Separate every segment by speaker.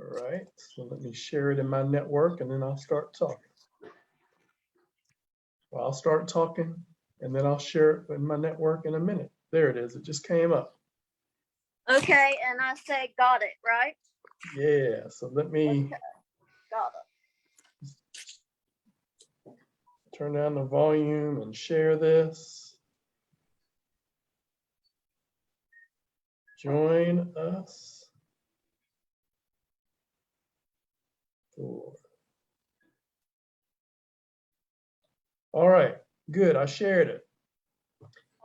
Speaker 1: right, so let me share it in my network and then I'll start talking. Well, I'll start talking and then I'll share it in my network in a minute. There it is. It just came up.
Speaker 2: Okay, and I say got it, right?
Speaker 1: Yeah, so let me
Speaker 2: Okay, got it.
Speaker 1: turn down the volume and share this. Join us. For... All right, good. I shared it.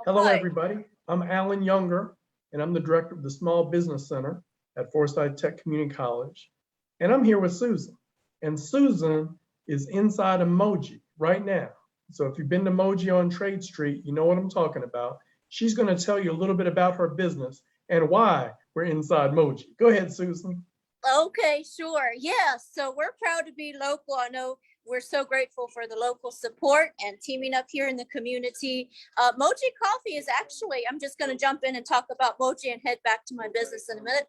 Speaker 1: Hello, everybody. I'm Allan Younger, and I'm the director of the Small Business Center at Forsyth Tech Community College. And I'm here with Susan. And Susan is inside of Moji right now. So if you've been to Moji on Trade Street, you know what I'm talking about. She's going to tell you a little bit about her business and why we're inside Moji. Go ahead, Susan.
Speaker 2: Okay, sure. Yes, so we're proud to be local. I know we're so grateful for the local support and teaming up here in the community. Mochi Coffee is actually, I'm just going to jump in and talk about Mochi and head back to my business in a minute.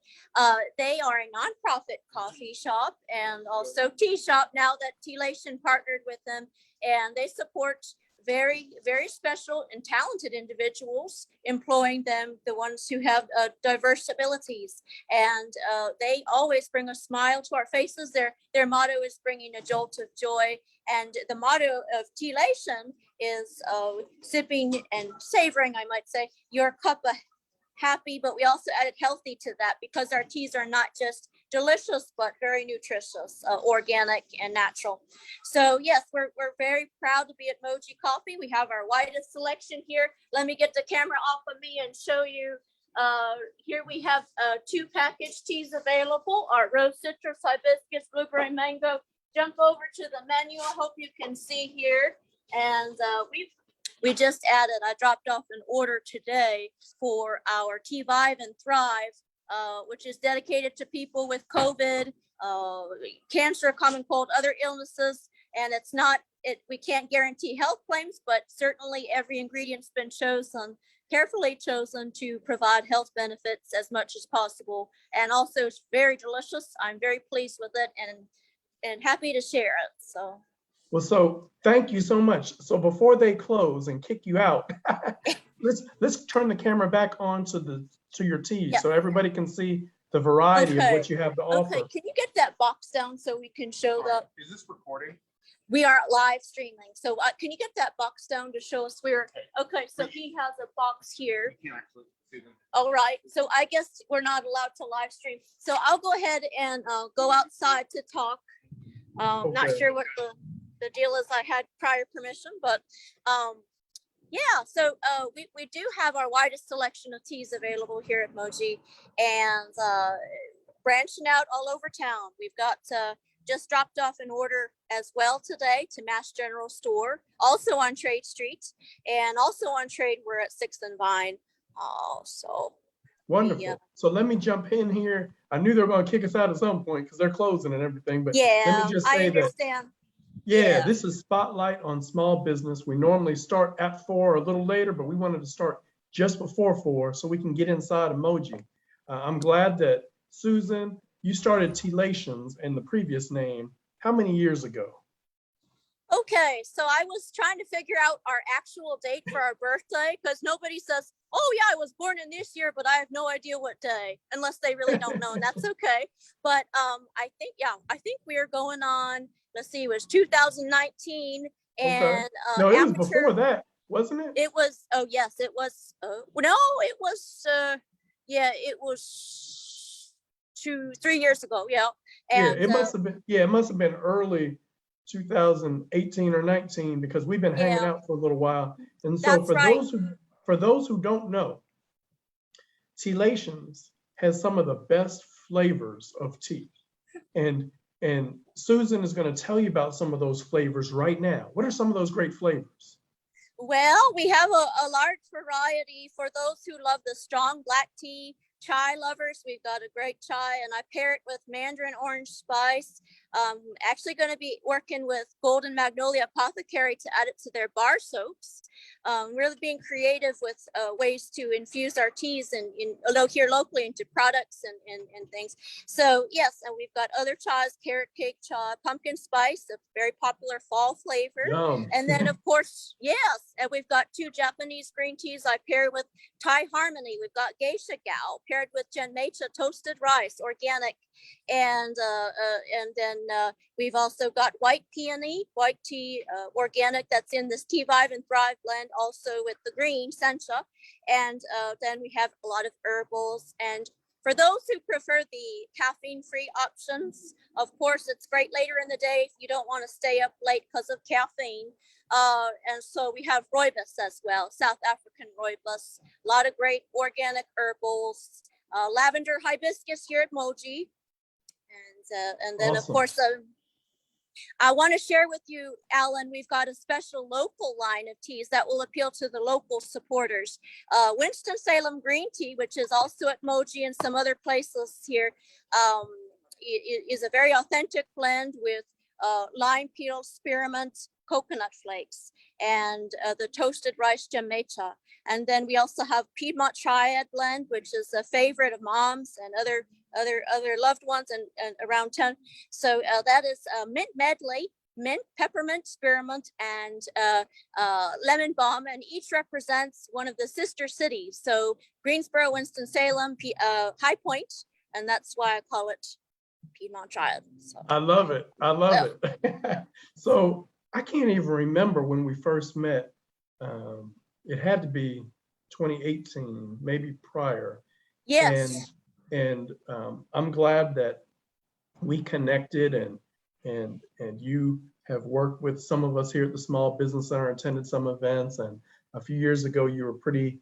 Speaker 2: They are a nonprofit coffee shop and also tea shop now that Tea-lation partnered with them, and they support very, very special and talented individuals, employing them, the ones who have diverse abilities. And they always bring a smile to our faces. Their motto is bringing a jolt of joy. And the motto of Tea-lation is sipping and savoring, I might say, your cuppa happy, but we also added healthy to that because our teas are not just delicious, but very nutritious, organic and natural. So yes, we're very proud to be at Mochi Coffee. We have our widest selection here. Let me get the camera off of me and show you. Here we have 2 packaged teas available, our rose citrus, hibiscus, blueberry, mango. Jump over to the menu. I hope you can see here. And we just added, I dropped off an order today for our Tea Vive and Thrive, which is dedicated to people with COVID, cancer, common cold, other illnesses. And it's not, we can't guarantee health claims, but certainly every ingredient's been chosen, carefully chosen to provide health benefits as much as possible. And also it's very delicious. I'm very pleased with it and happy to share it. So.
Speaker 1: Well, so thank you so much. So before they close and kick you out, let's turn the camera back on to your tea, so everybody can see the variety of what you have to offer.
Speaker 2: Okay, can you get that box down so we can show that?
Speaker 3: Is this recording?
Speaker 2: We are live streaming. So can you get that box down to show us where? Okay, so he has a box here.
Speaker 3: You can't actually see them.
Speaker 2: All right, so I guess we're not allowed to live stream. So I'll go ahead and go outside to talk. Not sure what the deal is. I had prior permission, but yeah, so we do have our widest selection of teas available here at Moji, and branching out all over town. We've got just dropped off an order as well today to Mass General Store, also on Trade Street, and also on Trade, we're at 6th and Vine. So
Speaker 1: wonderful.
Speaker 2: Yeah.
Speaker 1: So let me jump in here. I knew they were going to kick us out at some point because they're closing and everything, but
Speaker 2: yeah,
Speaker 1: let me just say
Speaker 2: I understand.
Speaker 1: Yeah, this is Spotlight on Small Business. We normally start at 4, a little later, but we wanted to start just before 4 so we can get inside emoji. I'm glad that Susan, you started Tea-lations in the previous name. How many years ago?
Speaker 2: Okay, so I was trying to figure out our actual date for our birthday because nobody says, oh yeah, I was born in this year, but I have no idea what day, unless they really don't know, and that's okay. But I think we are going on, let's see, it was 2019, and
Speaker 1: okay. No, it was before that, wasn't it?
Speaker 2: It was, oh yes, it was, no, it was, yeah, it was 3 years ago, yeah. And,
Speaker 1: it must have been early 2018 or 19 because we've been hanging out for a little while. And so for those who don't know, Tea-lations has some of the best flavors of tea. And Susan is going to tell you about some of those flavors right now. What are some of those great flavors?
Speaker 2: Well, we have a large variety for those who love the strong black tea. Chai lovers, we've got a great chai, and I pair it with mandarin orange spice. Actually going to be working with Golden Magnolia Apothecary to add it to their bar soaps. Really being creative with ways to infuse our teas here locally into products and things. So yes, and we've got other chas, carrot cake cha, pumpkin spice, a very popular fall flavor.
Speaker 1: Yum.
Speaker 2: And then of course, yes, and we've got 2 Japanese green teas I pair with Thai Harmony. We've got Geisha Gal paired with Genmaicha toasted rice, organic. And then we've also got white peony, white tea, organic, that's in this Tea Vive and Thrive blend, also with the green sencha. And then we have a lot of herbals. And for those who prefer the caffeine-free options, of course, it's great later in the day if you don't want to stay up late because of caffeine. And so we have rooibos as well, South African rooibos, a lot of great organic herbals, lavender hibiscus here at Moji. And then
Speaker 1: Awesome.
Speaker 2: of course, I want to share with you, Allan, we've got a special local line of teas that will appeal to the local supporters. Winston-Salem Green Tea, which is also at Moji and some other places here, is a very authentic blend with lime peel, spearmint, coconut flakes, and the toasted rice Genmaicha. And then we also have Piedmont Triad blend, which is a favorite of moms and other loved ones and around town. So that is mint medley, mint, peppermint, spearmint, and lemon balm, and each represents one of the sister cities. So Greensboro, Winston-Salem, High Point, and that's why I call it Piedmont Triad. So.
Speaker 1: I love it. I love it. So I can't even remember when we first met. It had to be 2018, maybe prior.
Speaker 2: Yes.
Speaker 1: And I'm glad that we connected, and you have worked with some of us here at the Small Business Center, attended some events, and a few years ago you were pretty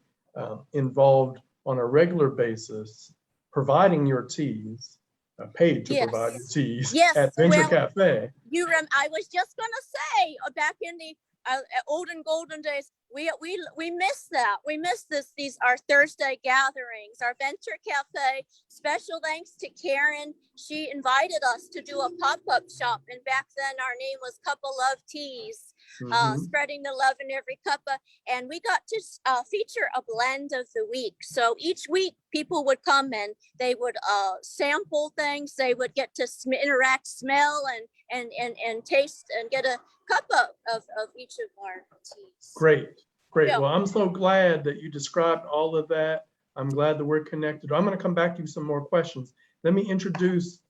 Speaker 1: involved on a regular basis, providing your teas, paid to provide your teas at Venture Cafe.
Speaker 2: I was just gonna say, back in the olden golden days, we miss that. We miss these our Thursday gatherings, our Venture Cafe. Special thanks to Karen. She invited us to do a pop-up shop, and back then our name was Cuppa Love Teas, spreading the love in every cuppa. And we got to feature a blend of the week. So each week people would come and they would sample things. They would get to interact, smell, and taste, and get a cup of each of our teas.
Speaker 1: Great. Yeah. Well, I'm so glad that you described all of that. I'm glad that we're connected. I'm going to come back to you some more questions. Let me introduce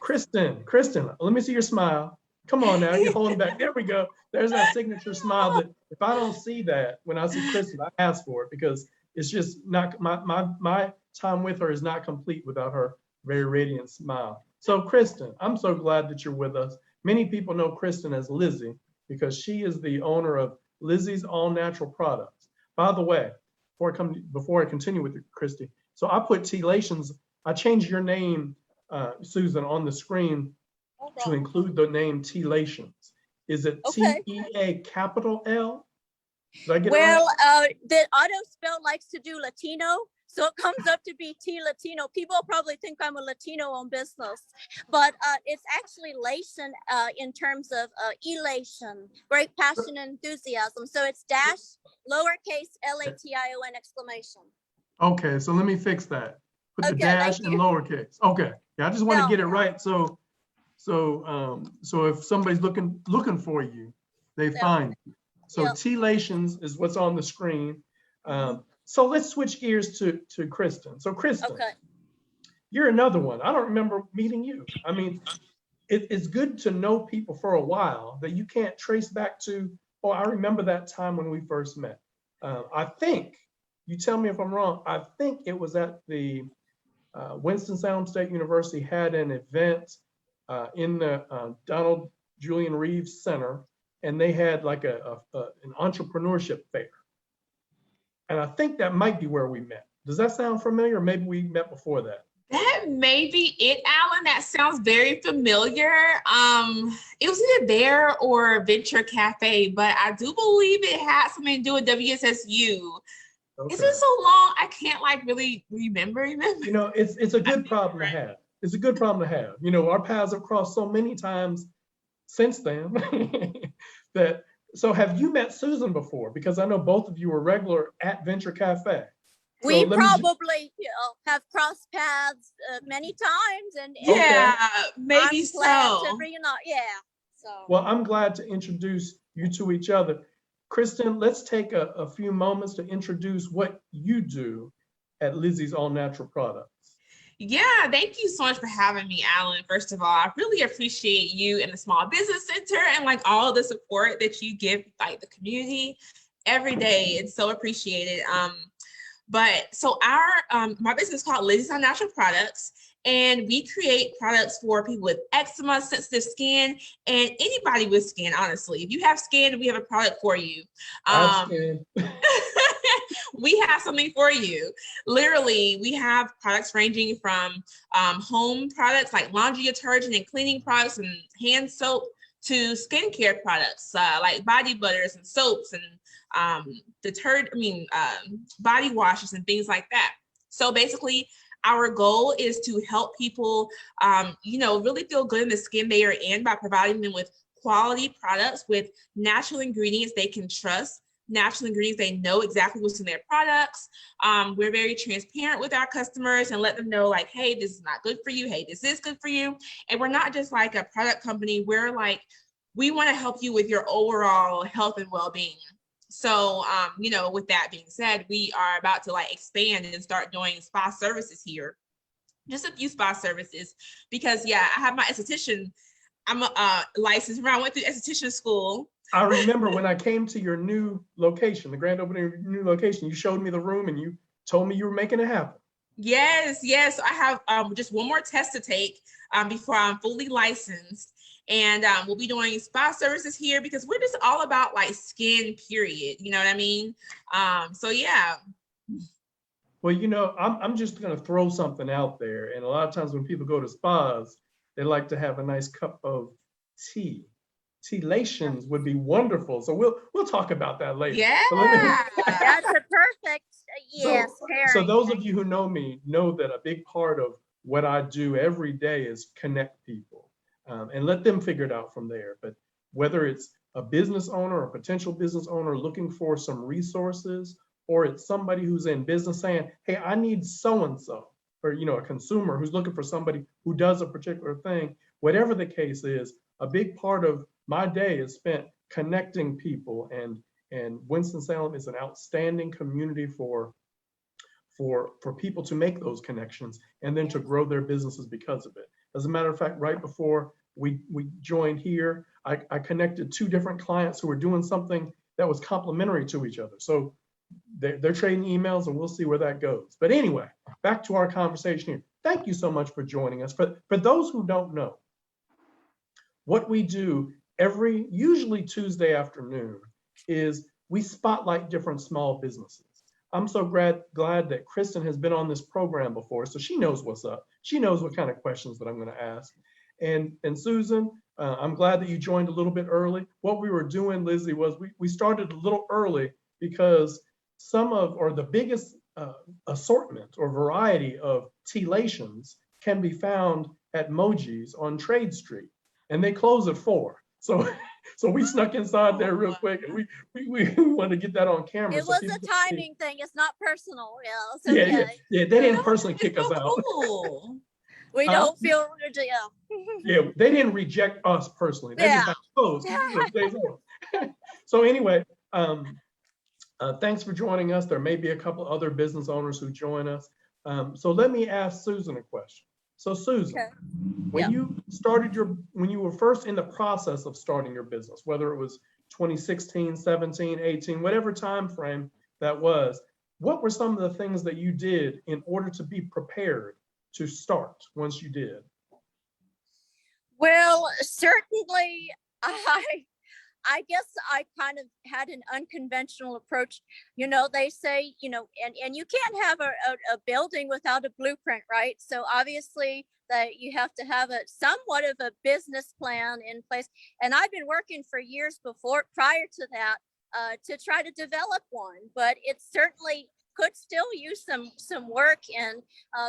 Speaker 1: Kristen. Kristen, let me see your smile. Come on now, you're holding back. There we go. There's that signature smile that if I don't see that when I see Kristen, I ask for it, because it's just not, my time with her is not complete without her very radiant smile. So Kristen, I'm so glad that you're with us. Many people know Kristen as Lizzie because she is the owner of Lizzie's All Natural Products. By the way, before I continue with you, Christy, so I put Tea-lations, I changed your name, Susan, on the screen to include the name Tea-lations. Is it T-E-A capital L? Did I get it right?
Speaker 2: The autospell likes to do Latino, so it comes up to be Tea Latino. People probably think I'm a Latino-owned business, but it's actually lation in terms of elation, great passion and enthusiasm. So it's dash, lowercase, L-A-T-I-O-N exclamation.
Speaker 1: Okay, so let me fix that. Put the dash in lowercase. Okay, yeah, I just want to get it right. So if somebody's looking for you, they find you. So Tea-lations is what's on the screen. So let's switch gears to Kristen. So Kristen, you're another one. I don't remember meeting you. I mean, it's good to know people for a while that you can't trace back to, oh, I remember that time when we first met. I think, you tell me if I'm wrong, I think it was at the Winston-Salem State University had an event in the Donald Julian Reeves Center, and they had like an entrepreneurship fair. And I think that might be where we met. Does that sound familiar? Maybe we met before that.
Speaker 3: That may be it, Allan. That sounds very familiar. It was either there or Venture Cafe, but I do believe it had something to do with WSSU. Okay. It's been so long, I can't like really remember.
Speaker 1: You know, it's a good problem to have. It's a good problem to have. You know, our paths have crossed so many times since then. So have you met Susan before? Because I know both of you are regular at Venture Cafe.
Speaker 2: We probably, have crossed paths many times, and
Speaker 3: Yeah,
Speaker 1: Okay.
Speaker 3: maybe
Speaker 2: I'm glad to
Speaker 3: so.
Speaker 2: reunite. Yeah. So.
Speaker 1: Well, I'm glad to introduce you to each other. Kristen, let's take a few moments to introduce what you do at Lizzie's All Natural Products.
Speaker 3: Yeah, thank you so much for having me, Allan. First of all, I really appreciate you and the Small Business Center and like all the support that you give like the community every day. It's so appreciated. But so my business is called Lizzie's All Natural Products, and we create products for people with eczema, sensitive skin, and anybody with skin, honestly. If you have skin, we have a product for you. We have something for you. Literally, we have products ranging from home products like laundry detergent and cleaning products and hand soap to skincare products like body butters and soaps and body washes and things like that. So basically, our goal is to help people, really feel good in the skin they are in by providing them with quality products with natural ingredients they can trust, natural ingredients they know exactly what's in their products. We're very transparent with our customers and let them know like, hey, this is not good for you. Hey, this is good for you. And we're not just like a product company. We're like, we want to help you with your overall health and well-being. So, with that being said, we are about to like expand and start doing spa services here. Just a few spa services because I have my esthetician. I'm licensed. I went through esthetician school.
Speaker 1: I remember when I came to your new location, the grand opening of your new location, you showed me the room and you told me you were making it happen.
Speaker 3: Yes. I have just one more test to take before I'm fully licensed. And we'll be doing spa services here because we're just all about like skin, period. You know what I mean? So yeah.
Speaker 1: Well, I'm just going to throw something out there. And a lot of times when people go to spas, they like to have a nice cup of tea. Tea-lations would be wonderful. So we'll talk about that later.
Speaker 3: Yeah.
Speaker 2: That's a perfect, yes.
Speaker 1: So those of you who know me know that a big part of what I do every day is connect people. And let them figure it out from there. But whether it's a business owner or potential business owner looking for some resources, or it's somebody who's in business saying, hey, I need so-and-so, or a consumer who's looking for somebody who does a particular thing, whatever the case is, a big part of my day is spent connecting people. And Winston-Salem is an outstanding community for people to make those connections and then to grow their businesses because of it. As a matter of fact, right before we joined here, I connected two different clients who were doing something that was complementary to each other. So they're trading emails and we'll see where that goes. But anyway, back to our conversation here. Thank you so much for joining us. For those who don't know, what we do usually Tuesday afternoon is we spotlight different small businesses. I'm so glad that Kristen has been on this program before, so she knows what's up. She knows what kind of questions that I'm going to ask. And Susan, I'm glad that you joined a little bit early. What we were doing, Lizzie, was we started a little early because the biggest assortment or variety of tea-lations can be found at Moji's on Trade Street, and they close at 4. So we snuck inside there real quick, and we want to get that on camera.
Speaker 2: It was a timing thing. It's not personal. Yeah.
Speaker 1: They didn't personally kick us out.
Speaker 3: Cool.
Speaker 2: We don't feel.
Speaker 1: Yeah, they didn't reject us personally. They just had closed. So anyway, thanks for joining us. There may be a couple other business owners who join us. So let me ask Susan a question. So Susan, when you were first in the process of starting your business, whether it was 2016, 17, 18, whatever time frame that was, what were some of the things that you did in order to be prepared to start once you did?
Speaker 2: Well, certainly I guess I kind of had an unconventional approach. They say, and you can't have a building without a blueprint, right? So obviously that you have to have somewhat of a business plan in place. And I've been working for years prior to that, to try to develop one, but it certainly could still use some work, and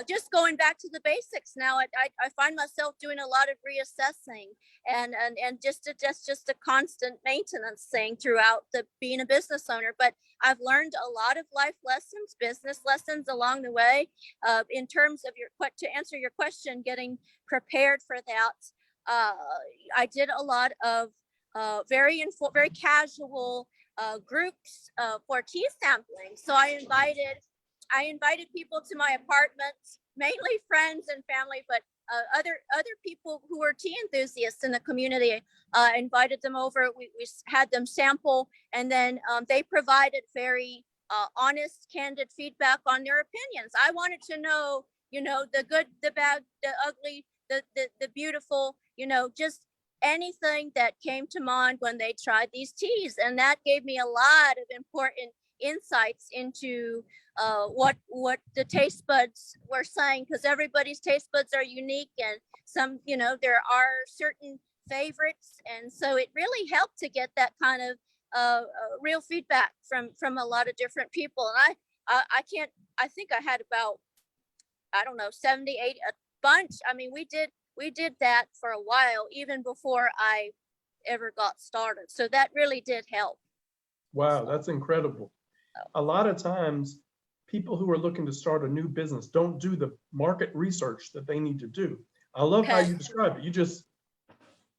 Speaker 2: just going back to the basics now. I find myself doing a lot of reassessing and just a constant maintenance thing throughout being a business owner. But I've learned a lot of life lessons, business lessons along the way. In terms of to answer your question, getting prepared for that, I did a lot of very casual groups for tea sampling. So I invited people to my apartment, mainly friends and family, but other people who were tea enthusiasts in the community. Invited them over. We had them sample, and then they provided very honest, candid feedback on their opinions. I wanted to know, the good, the bad, the ugly, the beautiful, just anything that came to mind when they tried these teas. And that gave me a lot of important insights into what the taste buds were saying, because everybody's taste buds are unique, and some, there are certain favorites. And so it really helped to get that kind of real feedback from a lot of different people. And I think I had about, I don't know, 70, 80, a bunch. I mean, we did that for a while, even before I ever got started. So that really did help.
Speaker 1: Wow, that's incredible. A lot of times, people who are looking to start a new business don't do the market research that they need to do. I love how you described it. You just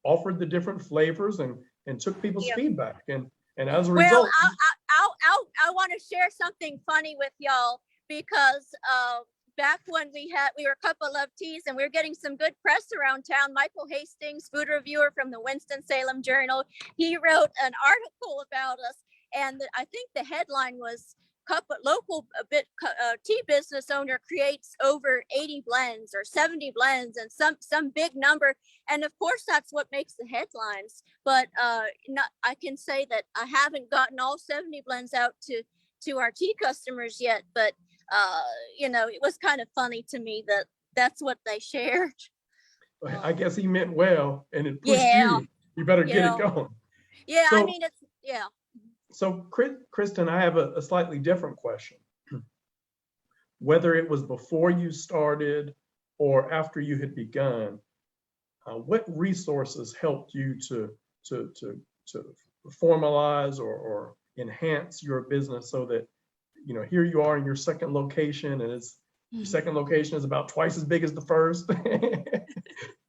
Speaker 1: offered the different flavors and took people's feedback. And as a result.
Speaker 2: Well, I want to share something funny with y'all, because back when we were Cuppa Love Teas and we were getting some good press around town, Michael Hastings, food reviewer from the Winston-Salem Journal, he wrote an article about us. And I think the headline was local tea business owner creates over 80 blends or 70 blends, and some big number. And of course, that's what makes the headlines. But I can say that I haven't gotten all 70 blends out to our tea customers yet. But it was kind of funny to me that that's what they shared.
Speaker 1: I guess he meant well, and it pushed you. You better get it going.
Speaker 2: Yeah,
Speaker 1: so,
Speaker 2: I mean,
Speaker 1: So, Kristen, I have a slightly different question. Whether it was before you started or after you had begun, what resources helped you to formalize or enhance your business so that, here you are in your second location, and your second location is about twice as big as the first.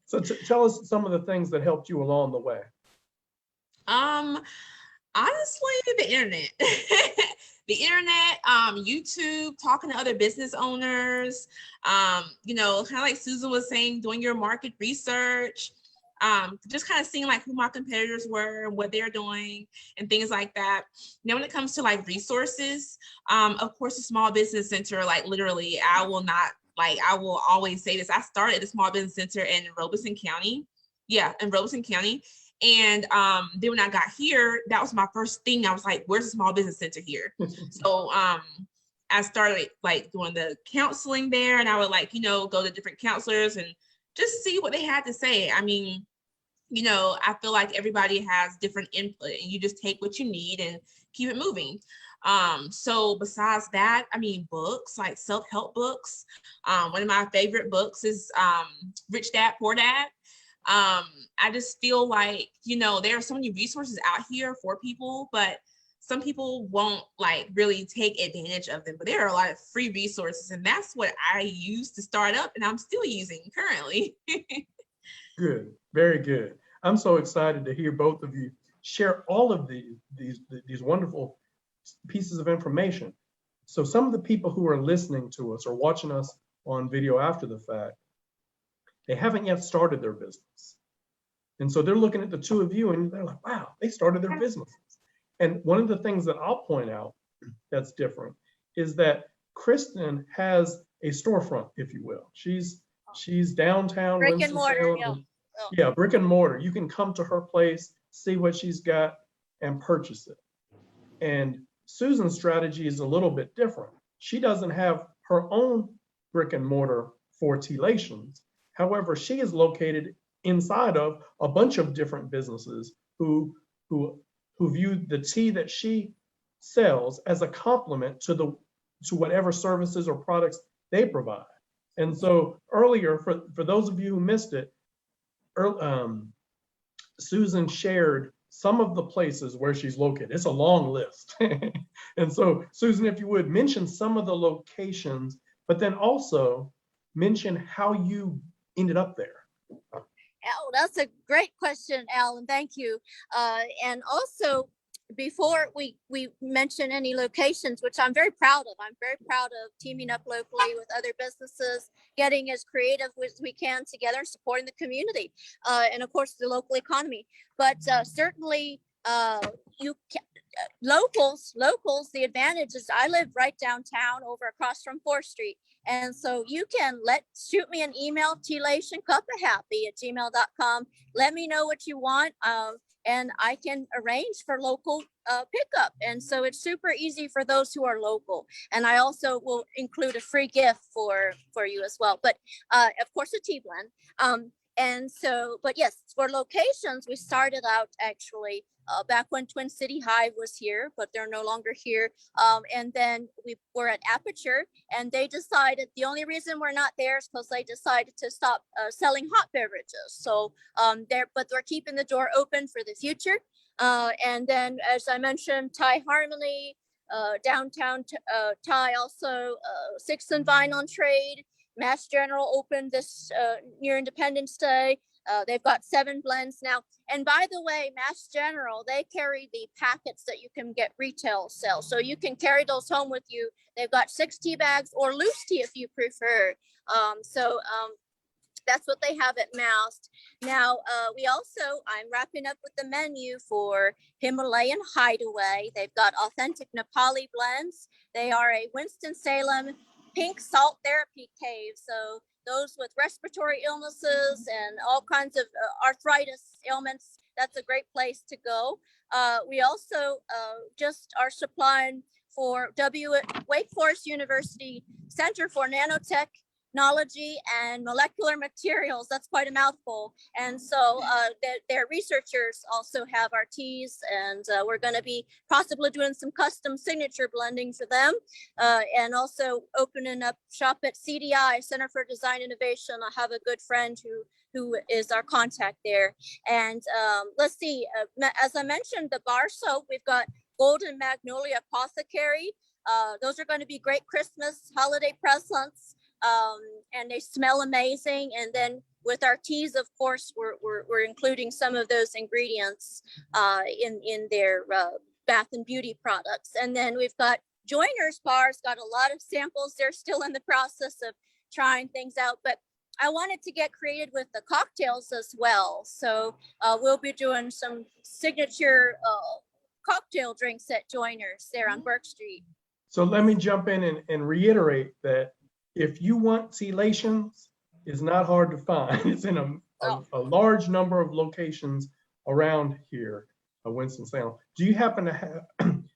Speaker 1: So tell us some of the things that helped you along the way.
Speaker 3: Honestly, the internet. The internet, YouTube, talking to other business owners, kind of like Susan was saying, doing your market research, just kind of seeing like who my competitors were and what they're doing and things like that. Now, when it comes to like resources, of course, the Small Business Center, like literally, I will always say this. I started at the Small Business Center in Robeson County. Yeah, in Robeson County. And then when I got here, that was my first thing. I was like, where's the Small Business Center here? So I started like doing the counseling there, and I would go to different counselors and just see what they had to say. I mean, I feel like everybody has different input, and you just take what you need and keep it moving. So besides that, I mean, books, like self-help books. One of my favorite books is Rich Dad, Poor Dad. I just feel like, there are so many resources out here for people, but some people won't really take advantage of them. But there are a lot of free resources, and that's what I used to start up, and I'm still using currently.
Speaker 1: Good, very good. I'm so excited to hear both of you share all of these wonderful pieces of information. So some of the people who are listening to us or watching us on video after the fact, they haven't yet started their business. And so they're looking at the two of you and they're like, wow, they started their businesses. And one of the things that I'll point out that's different is that Kristen has a storefront, if you will. She's downtown.
Speaker 2: Brick and mortar,
Speaker 1: yeah, brick and mortar. You can come to her place, see what she's got, and purchase it. And Susan's strategy is a little bit different. She doesn't have her own brick and mortar for Tea-lations. However, she is located inside of a bunch of different businesses who view the tea that she sells as a complement to to whatever services or products they provide. And so earlier, for those of you who missed it, Susan shared some of the places where she's located. It's a long list. And so, Susan, if you would mention some of the locations, but then also mention how you ended up there.
Speaker 2: Oh, that's a great question, Alan. Thank you. And also, before we mention any locations, which I'm very proud of, I'm very proud of teaming up locally with other businesses, getting as creative as we can together, supporting the community, and of course the local economy. But certainly, you can, locals. The advantage is I live right downtown, over across from 4th Street. And so you can shoot me an email, Tea-lation @gmail.com. Let me know what you want. And I can arrange for local pickup. And so it's super easy for those who are local. And I also will include a free gift for you as well. But of course, a tea blend. And so, but yes, for locations, we started out actually back when Twin City Hive was here, but they're no longer here. And then we were at Aperture, and they decided the only reason we're not there is because they decided to stop selling hot beverages. So but we're keeping the door open for the future. And then, as I mentioned, Thai Harmony, Downtown Thai, also 6th and Vine on Trade. Mass General opened this near Independence Day. They've got 7 blends now. And by the way, Mass General, they carry the packets that you can get retail sales. So you can carry those home with you. They've got 6 tea bags or loose tea if you prefer. That's what they have at Mouse. Now, I'm wrapping up with the menu for Himalayan Hideaway. They've got authentic Nepali blends. They are a Winston-Salem pink salt therapy cave. So those with respiratory illnesses and all kinds of arthritis ailments, that's a great place to go. We also just are supplying for Wake Forest University Center for Nanotechnology and Molecular Materials. That's quite a mouthful. And so their researchers also have our teas, and we're going to be possibly doing some custom signature blending for them, and also opening up shop at CDI, Center for Design Innovation. I have a good friend who is our contact there. And let's see, as I mentioned, the bar soap, we've got Golden Magnolia Apothecary. Those are going to be great Christmas holiday presents. And they smell amazing. And then with our teas, of course, we're including some of those ingredients in their bath and beauty products. And then we've got Joiner's Bar's got a lot of samples. They're still in the process of trying things out, but I wanted to get creative with the cocktails as well. So we'll be doing some signature cocktail drinks at Joiner's there on Burke Street.
Speaker 1: So let me jump in and reiterate that if you want Tea-lations, it's not hard to find. It's in a large number of locations around here, Winston-Salem. Do you happen to have,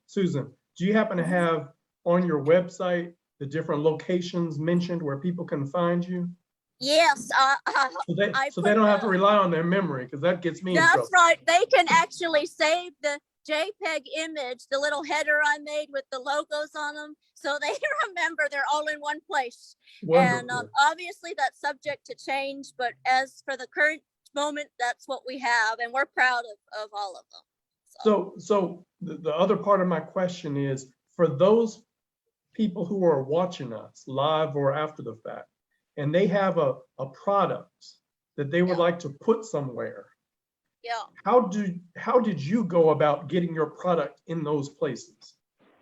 Speaker 1: Susan, do you happen to have on your website the different locations mentioned where people can find you?
Speaker 2: Yes.
Speaker 1: So they don't have to rely on their memory, because that gets me in trouble. That's
Speaker 2: right. They can actually save the JPEG image, the little header I made with the logos on them, so they remember they're all in one place. Wonderful. And obviously that's subject to change, but as for the current moment, that's what we have, and we're proud of all of them.
Speaker 1: So the other part of my question is, for those people who are watching us live or after the fact, and they have a product that they would like to put somewhere, how did you go about getting your product in those places?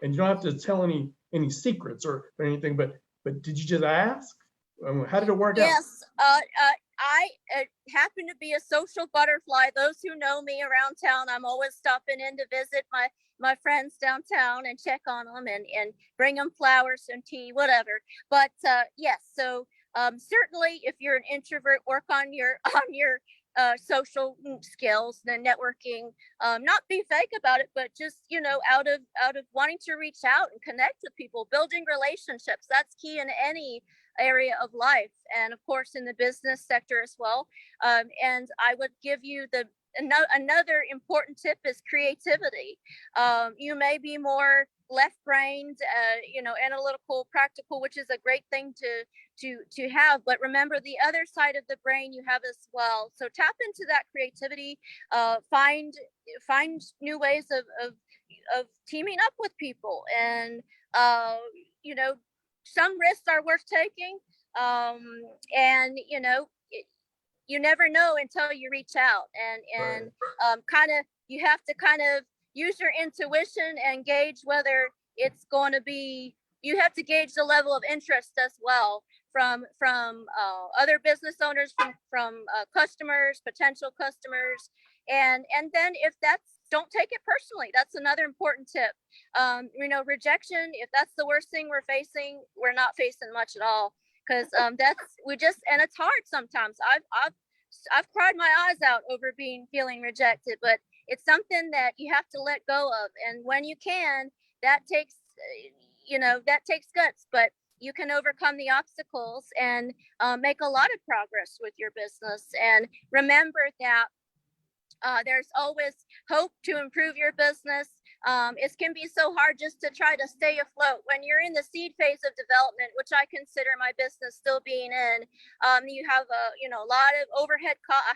Speaker 1: And you don't have to tell any secrets or anything, but did you just ask? How did it work out?
Speaker 2: Yes, I happen to be a social butterfly. Those who know me around town, I'm always stopping in to visit my friends downtown and check on them and bring them flowers and tea, whatever. But yes, so certainly if you're an introvert, work on your social skills, the networking, not be fake about it, but just, out of wanting to reach out and connect with people, building relationships. That's key in any area of life, and of course in the business sector as well. And I would give you another important tip is creativity. You may be more left-brained, analytical, practical, which is a great thing to have. But remember, the other side of the brain you have as well. So tap into that creativity. Find new ways of teaming up with people, and some risks are worth taking. And you never know until you reach out, and you have to kind of use your intuition and gauge whether it's going to be, you have to gauge the level of interest as well from other business owners, from customers, potential customers. And then if that's, don't take it personally. That's another important tip. Rejection, if that's the worst thing we're facing, we're not facing much at all. Because and it's hard sometimes. I've cried my eyes out over feeling rejected, but it's something that you have to let go of. And when you can, that takes guts, but you can overcome the obstacles and make a lot of progress with your business. And remember that there's always hope to improve your business. It can be so hard just to try to stay afloat when you're in the seed phase of development, which I consider my business still being in. You have a lot of overhead costs.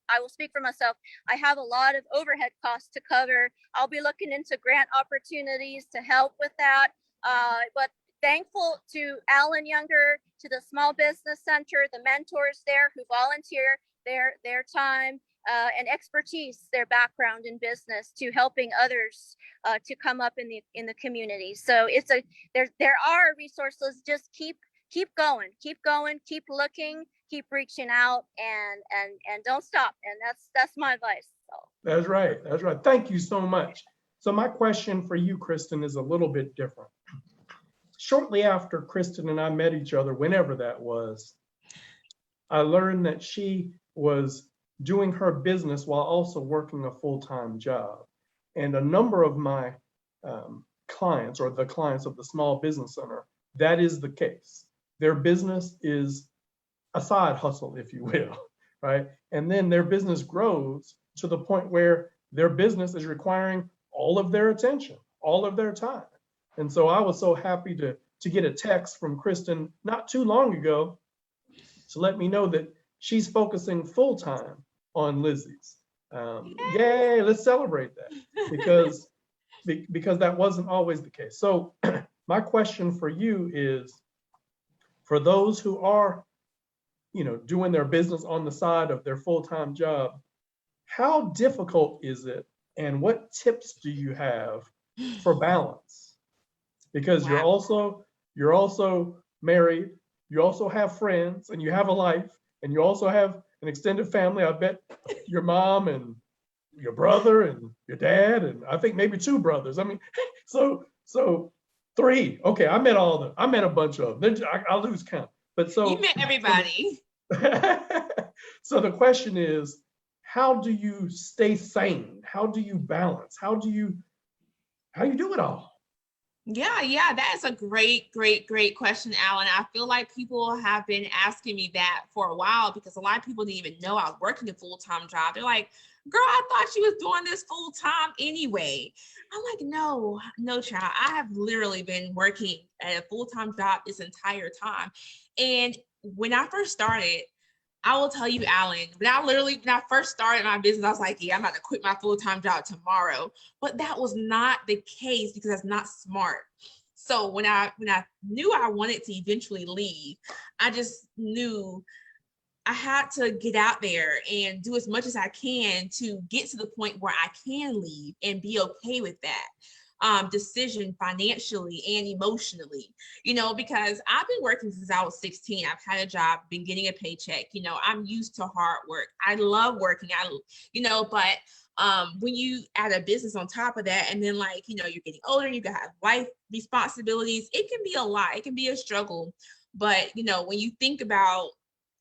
Speaker 2: I will speak for myself. I have a lot of overhead costs to cover. I'll be looking into grant opportunities to help with that. But thankful to Allan Younger, to the Small Business Center, the mentors there who volunteer their time and expertise, their background in business, to helping others to come up in the community. So there are resources. Just keep going, keep looking, keep reaching out, and don't stop. And that's my advice. So.
Speaker 1: That's right. Thank you so much. So my question for you, Kristen, is a little bit different. Shortly after Kristen and I met each other, whenever that was, I learned that she was doing her business while also working a full-time job. And a number of my clients, or the clients of the Small Business Center, that is the case. Their business is a side hustle, if you will, right? And then their business grows to the point where their business is requiring all of their attention, all of their time. And so I was so happy to get a text from Kristen not too long ago to let me know that she's focusing full-time on Lizzie's. Yay, let's celebrate that, because that wasn't always the case. So my question for you is, for those who are, doing their business on the side of their full-time job, how difficult is it, and what tips do you have for balance? Because you're also married, you also have friends, and you have a life, and you also have an extended family. I bet your mom and your brother and your dad, and I think maybe 2 brothers. I mean, so 3. Okay, I met a bunch of them. I lose count. But so
Speaker 3: you met everybody.
Speaker 1: So the question is, how do you stay sane? How do you balance? How do you do it all?
Speaker 3: Yeah, that is a great question, Allan. I feel like people have been asking me that for a while, because a lot of people didn't even know I was working a full-time job. They're like, girl, I thought she was doing this full-time anyway. I'm like, no, child. I have literally been working at a full-time job this entire time. And when I first started, I will tell you, Allan, when I first started my business, I was like, yeah, I'm about to quit my full-time job tomorrow. But that was not the case, because that's not smart. So when I knew I wanted to eventually leave, I just knew I had to get out there and do as much as I can to get to the point where I can leave and be okay with that decision, financially and emotionally, because I've been working since I was 16. I've had a job, been getting a paycheck. I'm used to hard work. I love working. But when you add a business on top of that, and then you're getting older, you got life responsibilities, it can be a lot. It can be a struggle. But when you think about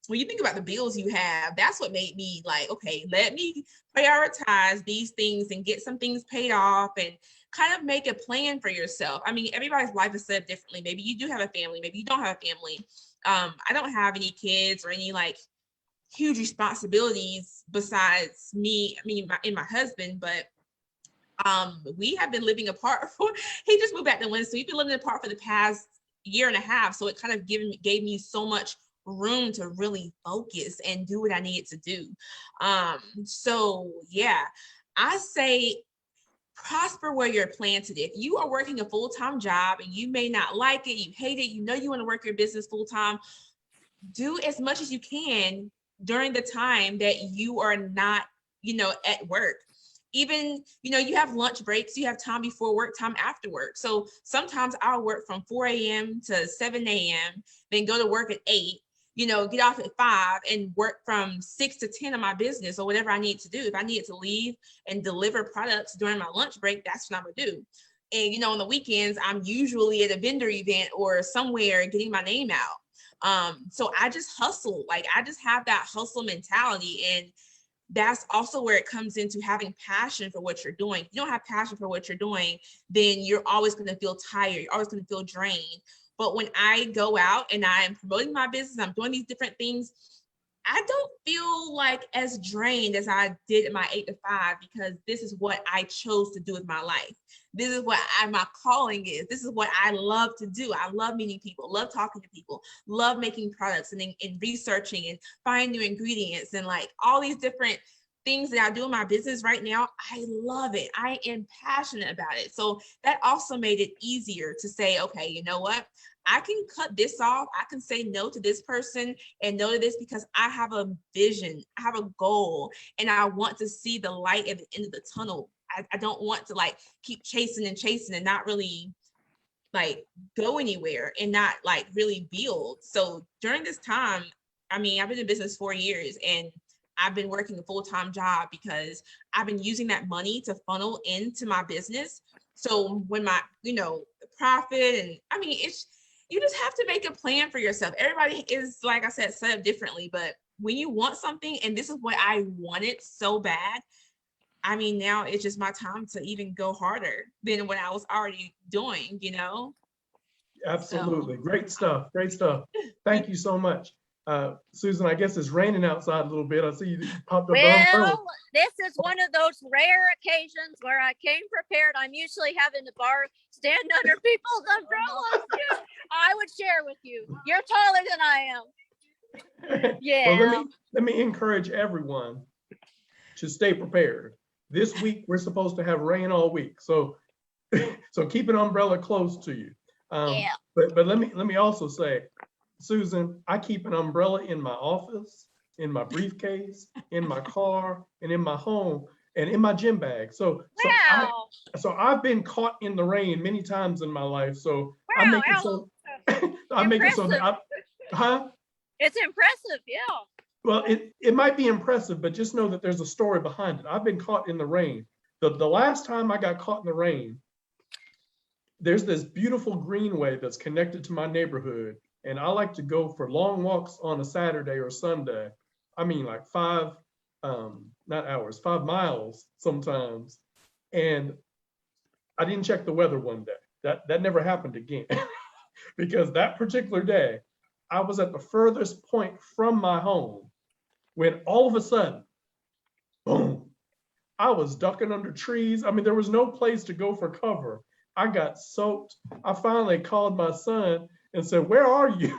Speaker 3: the bills you have, that's what made me like, okay, let me prioritize these things and get some things paid off, and kind of make a plan for yourself. I mean, everybody's life is set differently. Maybe you do have a family, maybe you don't have a family. I don't have any kids or any huge responsibilities besides me, and my husband, but We have been living apart he just moved back to Winston. We've been living apart for the past year and a half. So it kind of gave me so much room to really focus and do what I needed to do. So yeah, I say prosper where you're planted. If you are working a full-time job and you may not like it, you hate it, you know you want to work your business full-time, do as much as you can during the time that you are not, at work. Even, you have lunch breaks, you have time before work, time after work. So sometimes I'll work from 4 a.m. to 7 a.m., then go to work at 8, get off at 5 and work from 6 to 10 on my business or whatever I need to do. If I need to leave and deliver products during my lunch break, that's what I'm gonna do. And, on the weekends, I'm usually at a vendor event or somewhere getting my name out. So I just hustle. Like, I just have that hustle mentality. And that's also where it comes into having passion for what you're doing. If you don't have passion for what you're doing, then you're always going to feel tired. You're always going to feel drained. But when I go out and I am promoting my business, I'm doing these different things, I don't feel like as drained as I did at my 8 to 5, because this is what I chose to do with my life. This is what my calling is. This is what I love to do. I love meeting people, love talking to people, love making products and researching and finding new ingredients and like all these different things that I do in my business right now. I love it. I am passionate about it. So that also made it easier to say, okay, you know what? I can cut this off. I can say no to this person and no to this because I have a vision. I have a goal and I want to see the light at the end of the tunnel. I don't want to like keep chasing and not really like go anywhere and not like really build. So during this time, I've been in business 4 years and I've been working a full-time job because I've been using that money to funnel into my business. So when my, profit and you just have to make a plan for yourself. Everybody is, like I said, set up differently, but when you want something, and this is what I wanted so bad, now it's just my time to even go harder than what I was already doing,
Speaker 1: Absolutely.
Speaker 3: So.
Speaker 1: Great stuff. Great stuff. Thank you so much. Susan, I guess it's raining outside a little bit. I see you popped up.
Speaker 2: Well, this is one of those rare occasions where I came prepared. I'm usually having the bar stand under people's umbrellas. I would share with you. You're taller than I am. Yeah.
Speaker 1: Well, let me encourage everyone to stay prepared. This week we're supposed to have rain all week, so keep an umbrella close to you.
Speaker 2: Yeah.
Speaker 1: But let me also say, Susan, I keep an umbrella in my office, in my briefcase, in my car, and in my home, and in my gym bag. So I've been caught in the rain many times in my life. So I make it so I make it so that
Speaker 2: It's impressive, yeah.
Speaker 1: Well, it might be impressive, but just know that there's a story behind it. I've been caught in the rain. The last time I got caught in the rain, there's this beautiful greenway that's connected to my neighborhood. And I like to go for long walks on a Saturday or Sunday. Like 5 miles sometimes. And I didn't check the weather one day. That never happened again. Because that particular day, I was at the furthest point from my home when all of a sudden, boom, I was ducking under trees. There was no place to go for cover. I got soaked. I finally called my son and said, "Where are you?"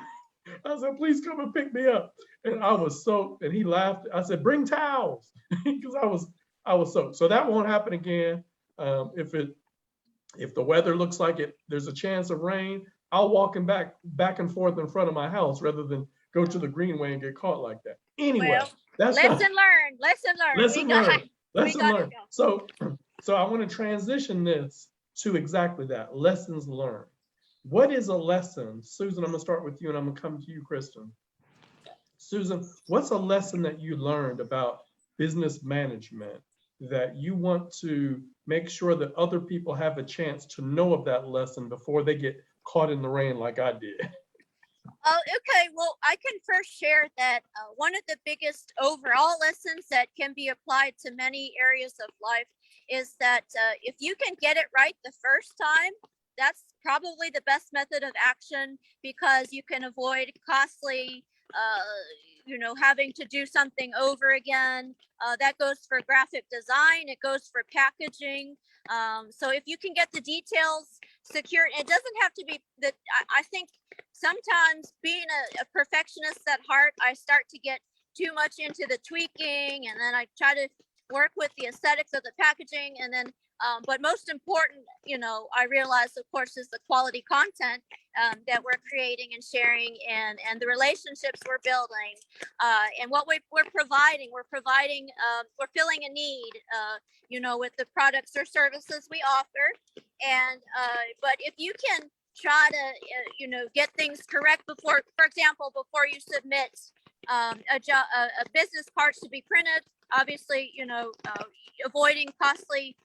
Speaker 1: I said, "Please come and pick me up." And I was soaked, and he laughed. I said, "Bring towels," because I was soaked. So that won't happen again. If the weather looks like there's a chance of rain, I'll walk back and forth in front of my house rather than go to the greenway and get caught like that. Anyway,
Speaker 2: well,
Speaker 1: that's
Speaker 2: lesson learned.
Speaker 1: Lesson learned. So I want to transition this to exactly that, lessons learned. What is a lesson? Susan, I'm gonna start with you and I'm gonna come to you, Kristen. Susan, what's a lesson that you learned about business management that you want to make sure that other people have a chance to know of that lesson before they get caught in the rain like I did?
Speaker 2: Okay, well, I can first share that one of the biggest overall lessons that can be applied to many areas of life is that if you can get it right the first time, that's probably the best method of action, because you can avoid costly, having to do something over again. That goes for graphic design. It goes for packaging. So if you can get the details secured, it doesn't have to be that. I think sometimes being a perfectionist at heart, I start to get too much into the tweaking, and then I try to work with the aesthetics of the packaging, and then but most important, I realize, of course, is the quality content that we're creating and sharing, and the relationships we're building, and what we're providing. We're filling a need, with the products or services we offer. And but if you can try to, get things correct before, for example, before you submit a business cards to be printed, obviously, avoiding costly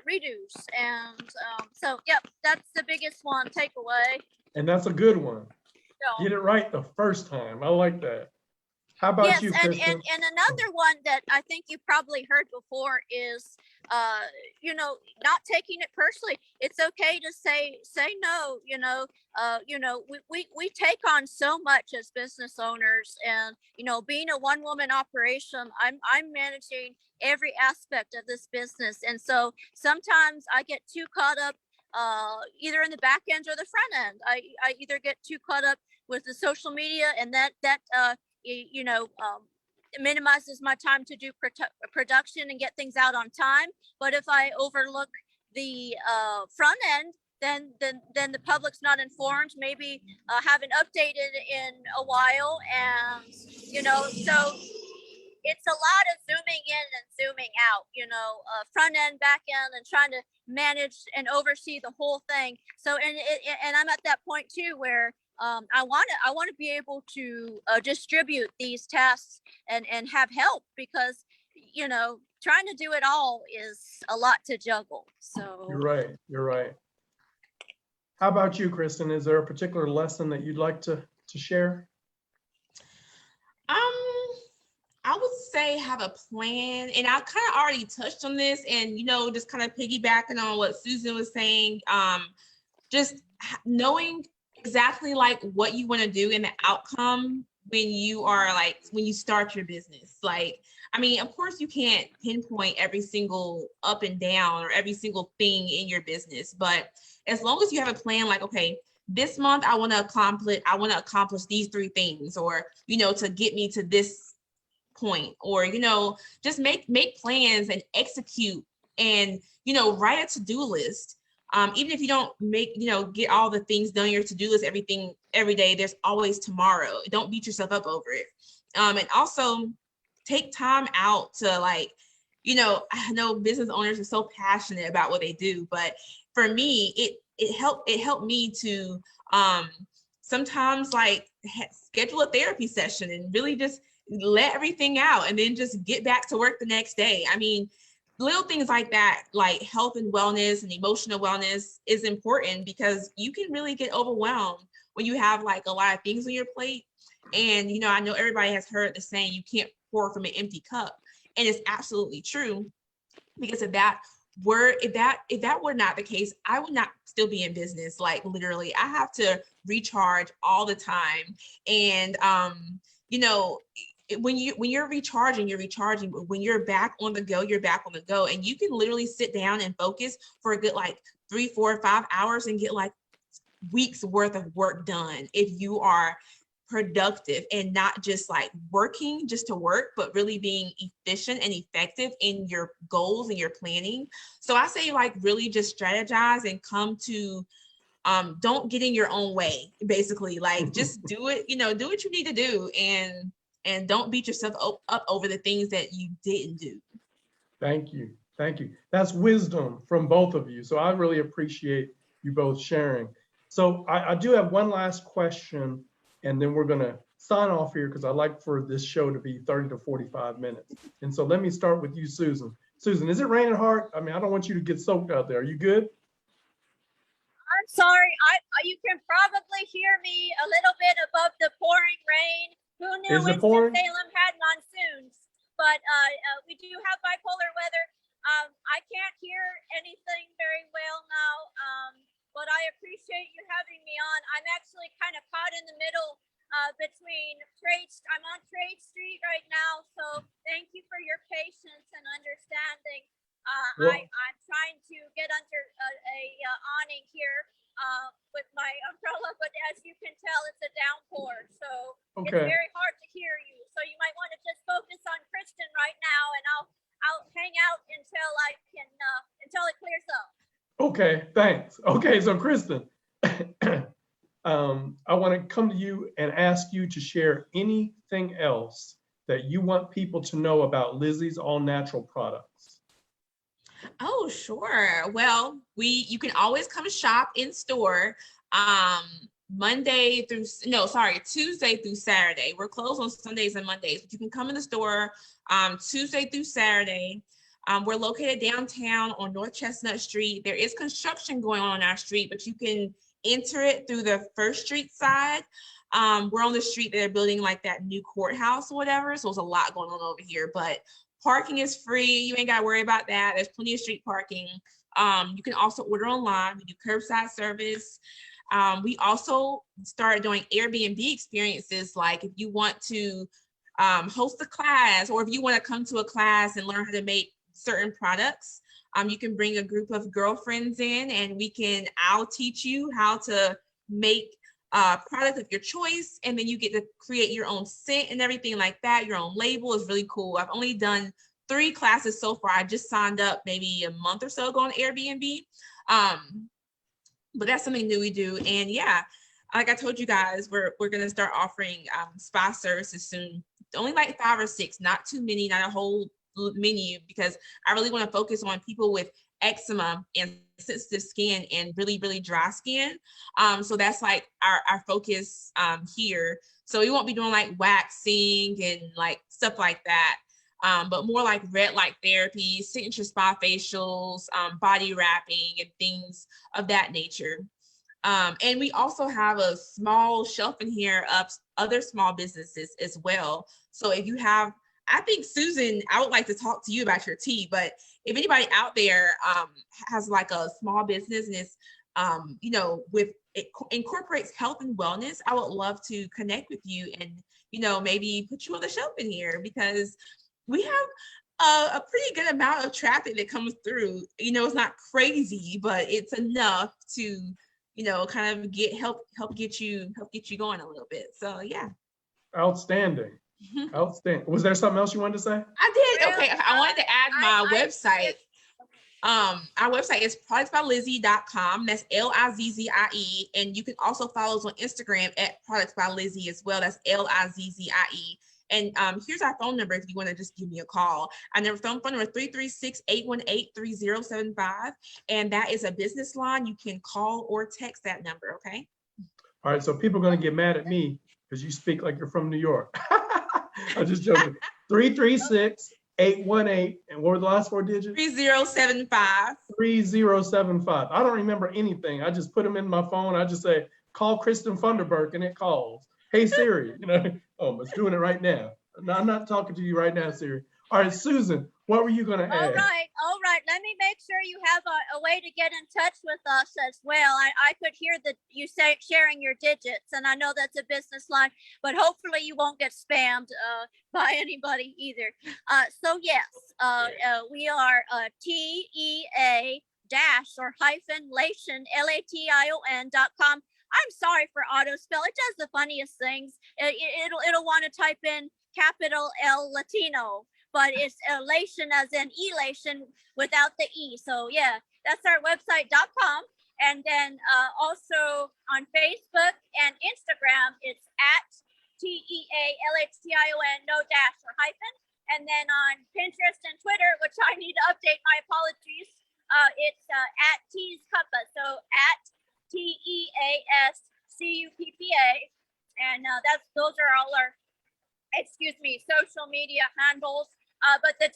Speaker 2: redos. And so, yep, that's the biggest one takeaway.
Speaker 1: And that's a good one.
Speaker 2: So,
Speaker 1: Get it right the first time. I like that. How about
Speaker 2: yes,
Speaker 1: you,
Speaker 2: and
Speaker 1: Kristen?
Speaker 2: another one that I think you probably heard before is, not taking it personally. It's okay to say no. We take on so much as business owners, and being a one-woman operation, I'm managing every aspect of this business, and so sometimes I get too caught up either in the back end or the front end. I either get too caught up with the social media, and that it minimizes my time to do production and get things out on time. But if I overlook the front end, then the public's not informed, maybe haven't updated in a while, and so it's a lot of zooming in and zooming out, front end, back end, and trying to manage and oversee the whole thing. So, and I'm at that point too, where I want to be able to distribute these tasks and have help, because trying to do it all is a lot to juggle. So
Speaker 1: You're right. How about you, Kristen? Is there a particular lesson that you'd like to share?
Speaker 3: I would say have a plan, and I kind of already touched on this, and just kind of piggybacking on what Susan was saying, just knowing exactly like what you want to do and the outcome when you start your business. Of course you can't pinpoint every single up and down or every single thing in your business, but as long as you have a plan, like, okay, this month I want to accomplish these 3 things, or to get me to this point, or just make plans and execute, and write a to-do list. Even if you don't get all the things done on your to-do list, every day, there's always tomorrow. Don't beat yourself up over it. And also take time out to I know business owners are so passionate about what they do, but for me, it helped me to sometimes schedule a therapy session and really just let everything out, and then just get back to work the next day. Little things like that, like health and wellness and emotional wellness, is important, because you can really get overwhelmed when you have a lot of things on your plate. And I know everybody has heard the saying, you can't pour from an empty cup, and it's absolutely true, because if that were not the case, I would not still be in business. Literally, I have to recharge all the time, and when you're recharging, when you're back on the go, and you can literally sit down and focus for a good 3, 4, 5 hours and get weeks worth of work done if you are productive and not just working just to work, but really being efficient and effective in your goals and your planning. So I say really just strategize and come to don't get in your own way, basically. Just do it, do what you need to do, and don't beat yourself up over the things that you didn't do.
Speaker 1: Thank you. That's wisdom from both of you. So I really appreciate you both sharing. So I do have one last question, and then we're going to sign off here, because I like for this show to be 30 to 45 minutes. And so let me start with you, Susan. Susan, is it raining hard? I don't want you to get soaked out there. Are you good?
Speaker 2: I'm sorry. You can probably hear me a little bit above the pouring rain. Who knew Winston-Salem had monsoons? But we do have bipolar weather. I can't hear anything very well now, but I appreciate you having me on. I'm actually kind of caught in the middle between I'm on Trade Street right now, so thank you for your patience and understanding. I'm trying to hang out until it clears up.
Speaker 1: Okay, thanks. Okay, so Kristen, I want to come to you and ask you to share anything else that you want people to know about Lizzie's All Natural products.
Speaker 3: Oh, sure. Well, you can always come shop in store Tuesday through Saturday. We're closed on Sundays and Mondays, but you can come in the store Tuesday through Saturday. We're located downtown on North Chestnut Street. There is construction going on our street, but you can enter it through the First Street side. We're on the street that they're building like that new courthouse or whatever. So there's a lot going on over here, but parking is free. You ain't got to worry about that. There's plenty of street parking. You can also order online. We do curbside service. We also started doing Airbnb experiences. Like if you want to host a class, or if you want to come to a class and learn how to make certain products, you can bring a group of girlfriends in, and I'll teach you how to make product of your choice, and then you get to create your own scent and everything like that. Your own label is really cool. I've only done 3 classes so far. I just signed up maybe a month or so ago on Airbnb, but that's something new we do. And yeah, like I told you guys, we're gonna start offering spa services soon. Only like 5 or 6, not too many, not a whole menu, because I really want to focus on people with eczema and sensitive skin and really, really dry skin. So that's like our focus here. So we won't be doing like waxing and like stuff like that, but more like red light therapy, signature spa facials, body wrapping, and things of that nature. And we also have a small shelf in here of other small businesses as well. So if you have, I think Susan, I would like to talk to you about your tea, but if anybody out there has like a small business and is, it incorporates health and wellness, I would love to connect with you and, maybe put you on the shelf in here, because we have a pretty good amount of traffic that comes through. It's not crazy, but it's enough to, kind of help get you going a little bit. So yeah.
Speaker 1: Outstanding. Outstanding. Was there something else you wanted to say?
Speaker 3: I did. Okay. I wanted to add my website. Our website is productsbylizzie.com. That's Lizzie. And you can also follow us on Instagram at Products by Lizzie as well. That's Lizzie. And here's our phone number if you want to just give me a call. Our phone number is 336-818-3075. And that is a business line. You can call or text that number, okay?
Speaker 1: All right, so people are going to get mad at me because you speak like you're from New York. I'm just joking. 336-818, and what were the last 4 digits?
Speaker 3: 3075.
Speaker 1: 3075. I don't remember anything. I just put them in my phone. I just say, call Kristen Funderburk, and it calls. Hey Siri, it's doing it right now. No, I'm not talking to you right now, Siri. All right, Susan, what were you going to add?
Speaker 2: All right. Let me make sure you have a way to get in touch with us as well. I could hear that you say sharing your digits, and I know that's a business line, but hopefully you won't get spammed by anybody either. So yes, we are TEA- or -lation, LATION.com. I'm sorry for auto spell. It does the funniest things. It'll want to type in capital L Latino, but it's elation as in elation without the E. So yeah, that's our website.com. And then also on Facebook and Instagram, it's at TEALATION, no dash or hyphen. And then on Pinterest and Twitter, which I need to update, my apologies, it's at Teas Cuppa. So at TEASCUPPA, and those are all our social media handles. But the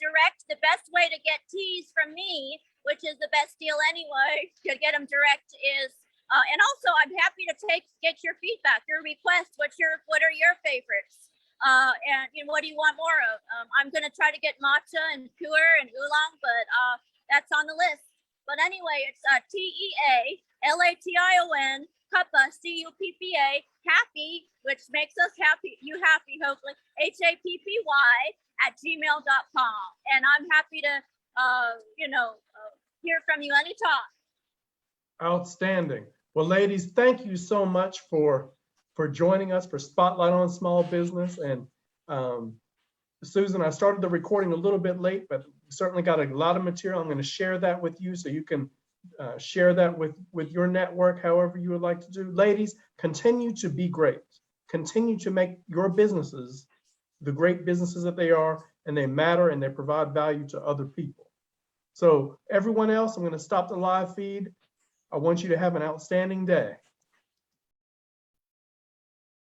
Speaker 2: best way to get teas from me, which is the best deal anyway, to get them direct is, and also I'm happy to get your feedback, your requests. What are your favorites? And what do you want more of? I'm gonna try to get matcha and pu'er and oolong, but that's on the list. But anyway, it's TEALATION, cuppa, CUPPA, happy, which makes us happy, you happy, hopefully, HAPPY@gmail.com. And I'm happy to, hear from you anytime.
Speaker 1: Outstanding. Well, ladies, thank you so much for joining us for Spotlight on Small Business. And Susan, I started the recording a little bit late, but certainly got a lot of material. I'm going to share that with you so you can share that with your network, however you would like to do. Ladies, continue to be great. Continue to make your businesses the great businesses that they are, and they matter and they provide value to other people. So everyone else, I'm going to stop the live feed. I want you to have an outstanding day.